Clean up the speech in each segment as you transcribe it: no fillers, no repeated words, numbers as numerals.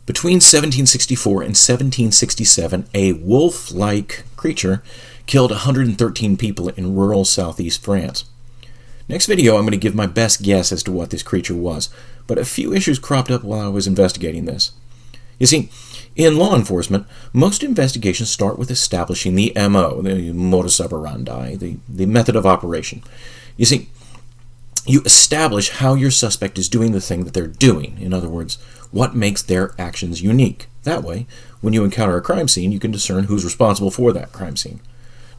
Between 1764 and 1767, a wolf-like creature killed 113 people in rural southeast France. Next video, I'm going to give my best guess as to what this creature was, but a few issues cropped up while I was investigating this. You see, in law enforcement, most investigations start with establishing the MO, the modus operandi, the method of operation. You see, you establish how your suspect is doing the thing that they're doing. In other words, what makes their actions unique. That way, when you encounter a crime scene, you can discern who's responsible for that crime scene.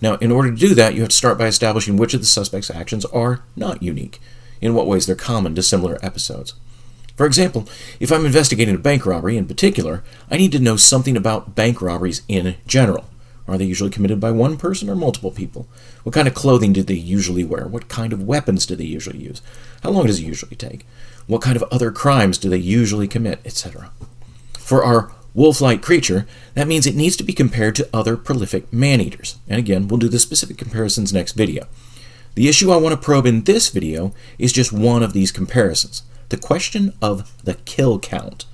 Now, in order to do that, you have to start by establishing which of the suspect's actions are not unique, in what ways they're common to similar episodes. For example, if I'm investigating a bank robbery in particular, I need to know something about bank robberies in general. Are they usually committed by one person or multiple people? What kind of clothing do they usually wear? What kind of weapons do they usually use? How long does it usually take? What kind of other crimes do they usually commit, etc.? For our wolf-like creature, that means it needs to be compared to other prolific man-eaters. And again, we'll do the specific comparisons next video. The issue I want to probe in this video is just one of these comparisons. The question of the kill count.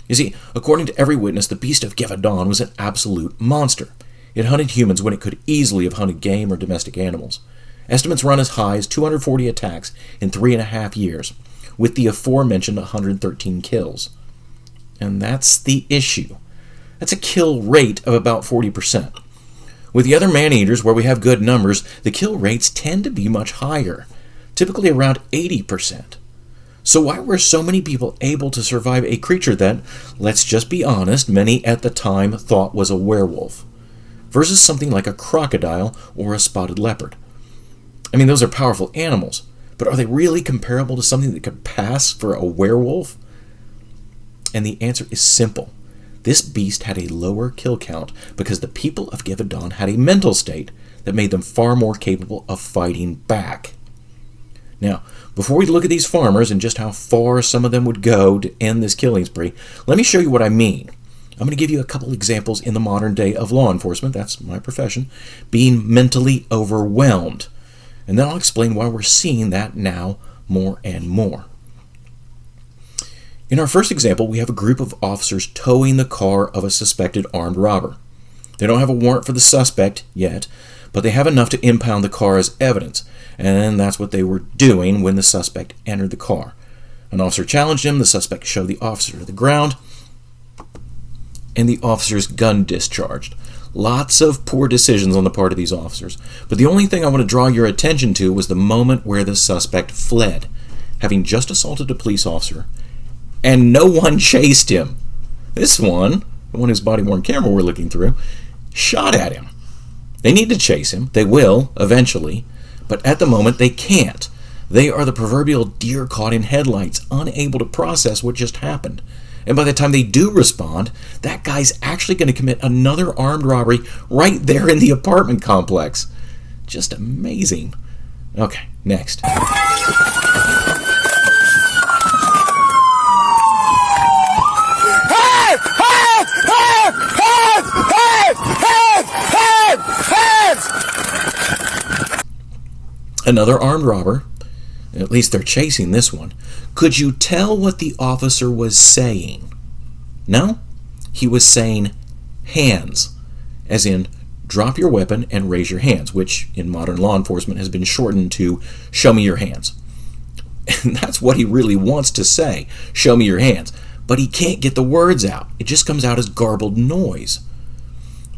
You see, according to every witness, the beast of Gevaudan was an absolute monster. It hunted humans when it could easily have hunted game or domestic animals. Estimates run as high as 240 attacks in 3.5 years, with the aforementioned 113 kills. And that's the issue. That's a kill rate of about 40%. With the other man-eaters, where we have good numbers, the kill rates tend to be much higher, typically around 80%. So why were so many people able to survive a creature that, let's just be honest, many at the time thought was a werewolf, versus something like a crocodile or a spotted leopard? I mean, those are powerful animals, but are they really comparable to something that could pass for a werewolf? And the answer is simple. This beast had a lower kill count because the people of Gevaudan had a mental state that made them far more capable of fighting back. Now, before we look at these farmers and just how far some of them would go to end this killing spree, let me show you what I mean. I'm going to give you a couple examples in the modern day of law enforcement, that's my profession, being mentally overwhelmed. And then I'll explain why we're seeing that now more and more. In our first example, we have a group of officers towing the car of a suspected armed robber. They don't have a warrant for the suspect yet, but they have enough to impound the car as evidence, and that's what they were doing when the suspect entered the car. An officer challenged him, the suspect shoved the officer to the ground, and the officer's gun discharged. Lots of poor decisions on the part of these officers, but the only thing I want to draw your attention to was the moment where the suspect fled, having just assaulted a police officer, and no one chased him. This one, the one whose body-worn camera we're looking through, shot at him. They need to chase him. They will, eventually, but at the moment they can't. They are the proverbial deer caught in headlights, unable to process what just happened. And by the time they do respond, that guy's actually going to commit another armed robbery right there in the apartment complex. Just amazing. Okay, next. Another armed robber, at least they're chasing this one. Could you tell what the officer was saying? No? He was saying hands, as in drop your weapon and raise your hands, which in modern law enforcement has been shortened to show me your hands. And that's what he really wants to say, show me your hands. But he can't get the words out. It just comes out as garbled noise.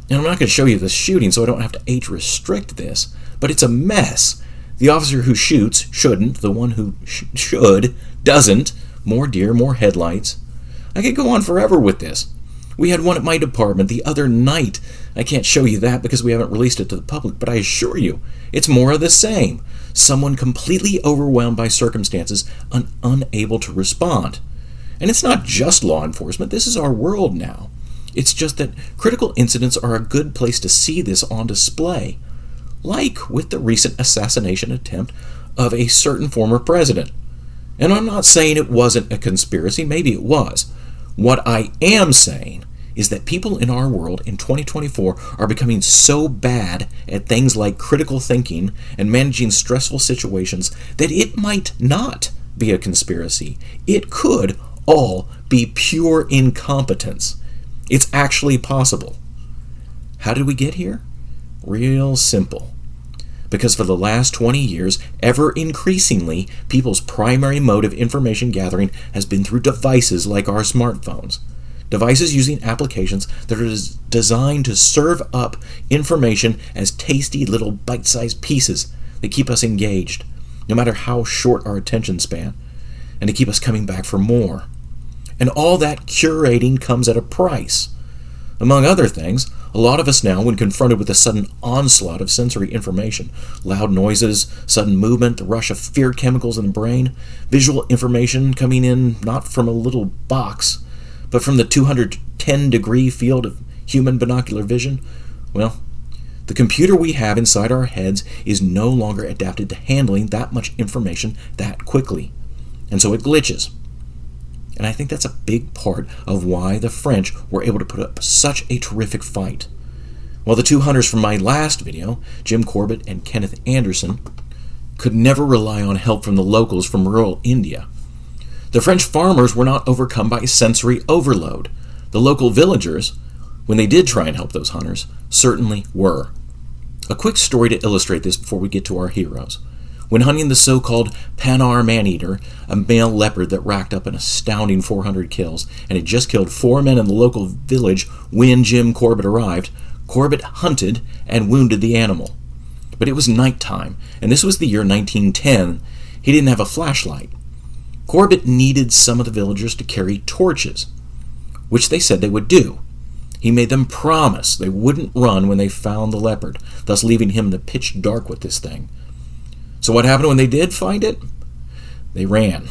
And I'm not going to show you the shooting, so I don't have to age restrict this, but it's a mess. The officer who shoots shouldn't. The one who should doesn't. More deer, more headlights. I could go on forever with this. We had one at my department the other night. I can't show you that because we haven't released it to the public, but I assure you, it's more of the same. Someone completely overwhelmed by circumstances and unable to respond. And it's not just law enforcement. This is our world now. It's just that critical incidents are a good place to see this on display. Like with the recent assassination attempt of a certain former president. And I'm not saying it wasn't a conspiracy, maybe it was. What I am saying is that people in our world in 2024 are becoming so bad at things like critical thinking and managing stressful situations that it might not be a conspiracy. It could all be pure incompetence. It's actually possible. How did we get here? Real simple. Because for the last 20 years, ever increasingly, people's primary mode of information gathering has been through devices like our smartphones. Devices using applications that are designed to serve up information as tasty little bite-sized pieces that keep us engaged, no matter how short our attention span, and to keep us coming back for more. And all that curating comes at a price. Among other things, a lot of us now, when confronted with a sudden onslaught of sensory information, loud noises, sudden movement, the rush of fear chemicals in the brain, visual information coming in not from a little box, but from the 210-degree field of human binocular vision, well, the computer we have inside our heads is no longer adapted to handling that much information that quickly, and so it glitches. And I think that's a big part of why the French were able to put up such a terrific fight. While the two hunters from my last video, Jim Corbett and Kenneth Anderson, could never rely on help from the locals from rural India, the French farmers were not overcome by sensory overload. The local villagers, when they did try and help those hunters, certainly were. A quick story to illustrate this before we get to our heroes. When hunting the so-called Panar man-eater, a male leopard that racked up an astounding 400 kills and had just killed 4 men in the local village when Jim Corbett arrived, Corbett hunted and wounded the animal. But it was nighttime, and this was the year 1910. He didn't have a flashlight. Corbett needed some of the villagers to carry torches, which they said they would do. He made them promise they wouldn't run when they found the leopard, thus leaving him in the pitch dark with this thing. So what happened when they did find it? They ran.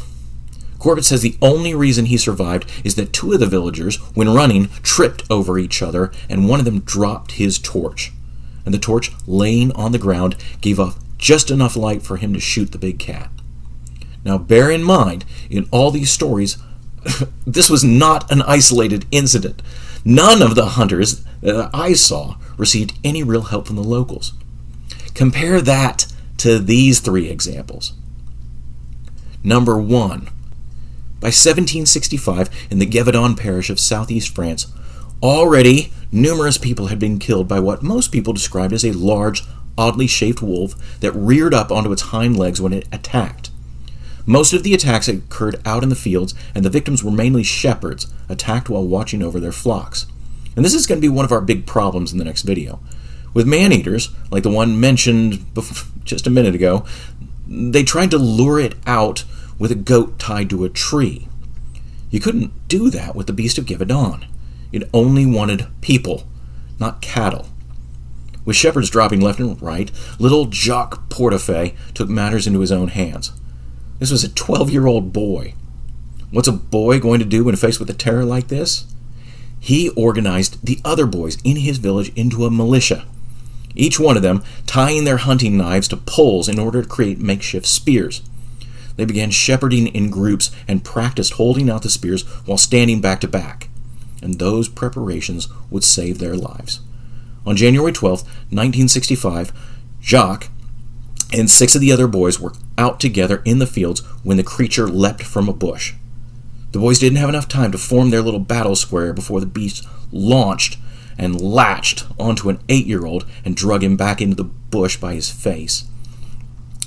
Corbett says the only reason he survived is that 2 of the villagers, when running, tripped over each other, and one of them dropped his torch. And the torch, laying on the ground, gave off just enough light for him to shoot the big cat. Now bear in mind, in all these stories, this was not an isolated incident. None of the hunters that I saw received any real help from the locals. Compare that to these 3 examples. Number 1. By 1765, in the Gevaudan parish of southeast France, already numerous people had been killed by what most people described as a large, oddly shaped wolf that reared up onto its hind legs when it attacked. Most of the attacks occurred out in the fields, and the victims were mainly shepherds, attacked while watching over their flocks. And this is going to be one of our big problems in the next video. With man-eaters, like the one mentioned just a minute ago, they tried to lure it out with a goat tied to a tree. You couldn't do that with the beast of Gevaudan. It only wanted people, not cattle. With shepherds dropping left and right, little Jacques Portefeuille took matters into his own hands. This was a 12-year-old boy. What's a boy going to do when faced with a terror like this? He organized the other boys in his village into a militia, each one of them tying their hunting knives to poles in order to create makeshift spears. They began shepherding in groups and practiced holding out the spears while standing back to back, and those preparations would save their lives. On January 12, 1965, Jacques and 6 of the other boys were out together in the fields when the creature leapt from a bush. The boys didn't have enough time to form their little battle square before the beast launched and latched onto an 8-year-old and drug him back into the bush by his face.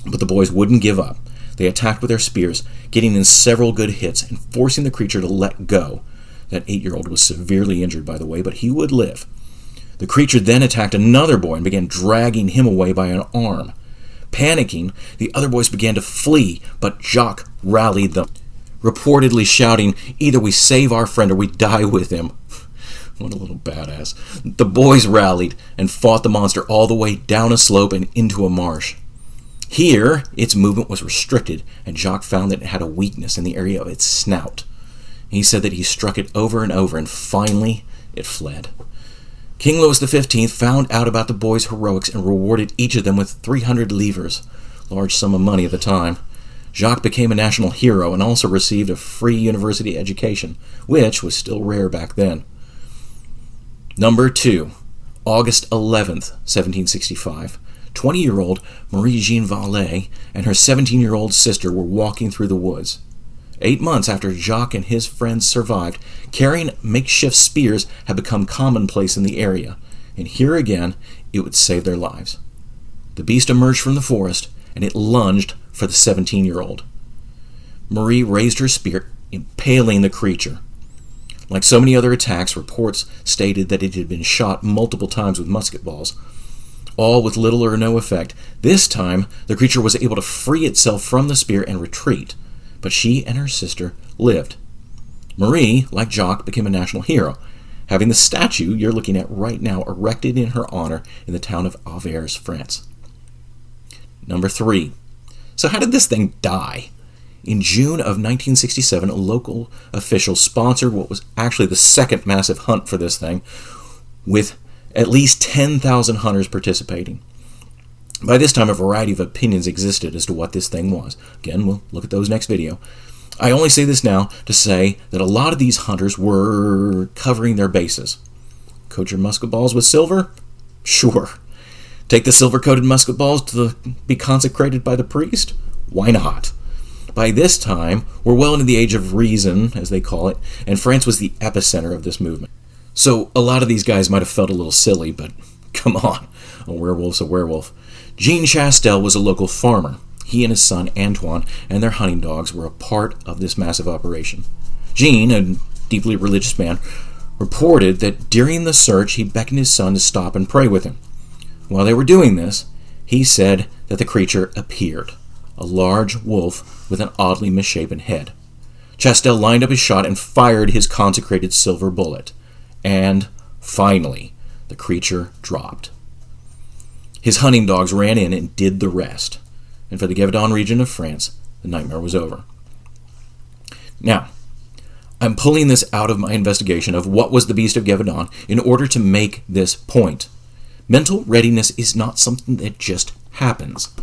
But the boys wouldn't give up. They attacked with their spears, getting in several good hits and forcing the creature to let go. That 8-year-old was severely injured, by the way, but he would live. The creature then attacked another boy and began dragging him away by an arm. Panicking, the other boys began to flee, but Jacques rallied them, reportedly shouting, "Either we save our friend or we die with him." What a little badass. The boys rallied and fought the monster all the way down a slope and into a marsh. Here, its movement was restricted, and Jacques found that it had a weakness in the area of its snout. He said that he struck it over and over, and finally, it fled. King Louis XV found out about the boys' heroics and rewarded each of them with 300 livres, large sum of money at the time. Jacques became a national hero and also received a free university education, which was still rare back then. Number 2, August 11th, 1765. 20-year-old Marie-Jeanne Vallée and her 17-year-old sister were walking through the woods. 8 months after Jacques and his friends survived, carrying makeshift spears had become commonplace in the area, and here again it would save their lives. The beast emerged from the forest, and it lunged for the 17-year-old. Marie raised her spear, impaling the creature. Like so many other attacks, reports stated that it had been shot multiple times with musket balls, all with little or no effect. This time, the creature was able to free itself from the spear and retreat, but she and her sister lived. Marie, like Jacques, became a national hero, having the statue you're looking at right now erected in her honor in the town of Auvers, France. Number 3. So how did this thing die? In June of 1967, a local official sponsored what was actually the second massive hunt for this thing, with at least 10,000 hunters participating. By this time, a variety of opinions existed as to what this thing was. Again, we'll look at those next video. I only say this now to say that a lot of these hunters were covering their bases. Coat your musket balls with silver? Sure. Take the silver-coated musket balls to be consecrated by the priest? Why not? By this time, we're well into the age of reason, as they call it, and France was the epicenter of this movement. So a lot of these guys might have felt a little silly, but come on, a werewolf's a werewolf. Jean Chastel was a local farmer. He and his son, Antoine, and their hunting dogs were a part of this massive operation. Jean, a deeply religious man, reported that during the search he beckoned his son to stop and pray with him. While they were doing this, he said that the creature appeared, a large wolf with an oddly misshapen head. Chastel lined up his shot and fired his consecrated silver bullet. And, finally, the creature dropped. His hunting dogs ran in and did the rest. And for the Gevaudan region of France, the nightmare was over. Now, I'm pulling this out of my investigation of what was the Beast of Gevaudan in order to make this point. Mental readiness is not something that just happens.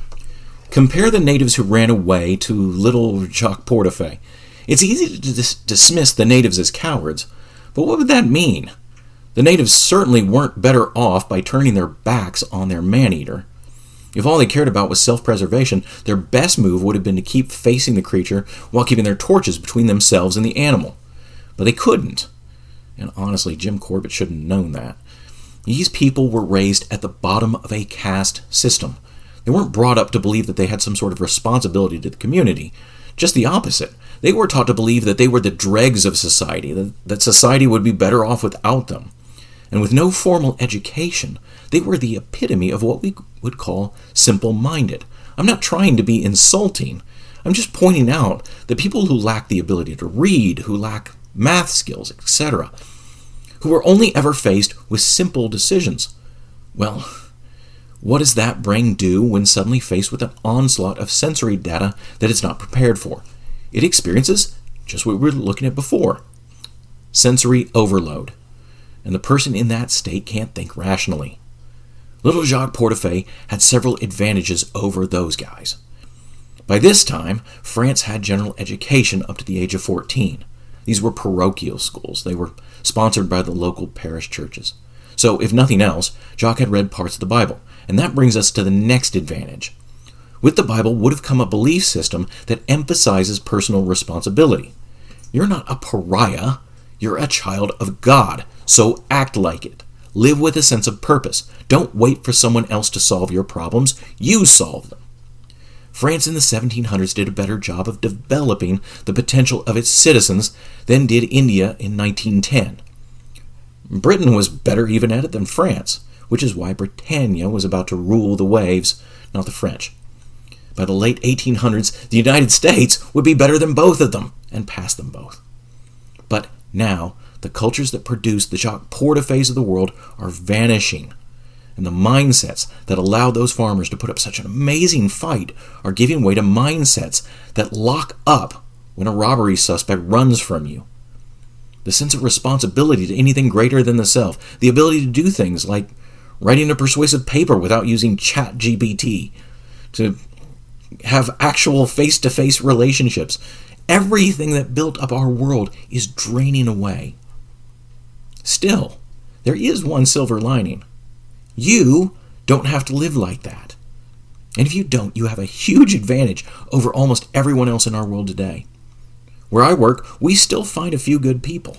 Compare the natives who ran away to little Jacques Portefeuille. It's easy to dismiss the natives as cowards, but what would that mean? The natives certainly weren't better off by turning their backs on their man-eater. If all they cared about was self-preservation, their best move would have been to keep facing the creature while keeping their torches between themselves and the animal. But they couldn't. And honestly, Jim Corbett should have known that. These people were raised at the bottom of a caste system. They weren't brought up to believe that they had some sort of responsibility to the community. Just the opposite. They were taught to believe that they were the dregs of society, that society would be better off without them. And with no formal education, they were the epitome of what we would call simple-minded. I'm not trying to be insulting. I'm just pointing out that people who lack the ability to read, who lack math skills, etc., who are only ever faced with simple decisions. Well, what does that brain do when suddenly faced with an onslaught of sensory data that it's not prepared for? It experiences just what we were looking at before. Sensory overload. And the person in that state can't think rationally. Little Jacques Portefeuille had several advantages over those guys. By this time, France had general education up to the age of 14. These were parochial schools. They were sponsored by the local parish churches. So, if nothing else, Jacques had read parts of the Bible. And that brings us to the next advantage. With the Bible would have come a belief system that emphasizes personal responsibility. You're not a pariah. You're a child of God. So act like it. Live with a sense of purpose. Don't wait for someone else to solve your problems. You solve them. France in the 1700s did a better job of developing the potential of its citizens than did India in 1910. Britain was better even at it than France, which is why Britannia was about to rule the waves, not the French. By the late 1800s, the United States would be better than both of them, and pass them both. But now, the cultures that produce the Jacques Portefeuilles of the world are vanishing. And the mindsets that allow those farmers to put up such an amazing fight are giving way to mindsets that lock up when a robbery suspect runs from you. The sense of responsibility to anything greater than the self, the ability to do things like writing a persuasive paper without using ChatGPT, to have actual face-to-face relationships. Everything that built up our world is draining away. Still, there is one silver lining. You don't have to live like that. And if you don't, you have a huge advantage over almost everyone else in our world today. Where I work, we still find a few good people.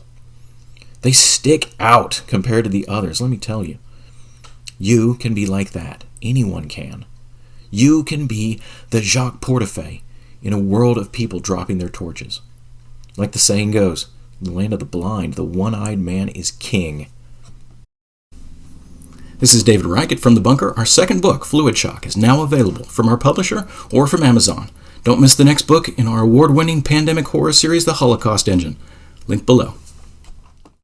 They stick out compared to the others, let me tell you. You can be like that. Anyone can. You can be the Jacques Portefeuille in a world of people dropping their torches. Like the saying goes, in the land of the blind, the one-eyed man is king. This is David Reichert from The Bunker. Our second book, Fluid Shock, is now available from our publisher or from Amazon. Don't miss the next book in our award-winning pandemic horror series, The Holocaust Engine. Link below.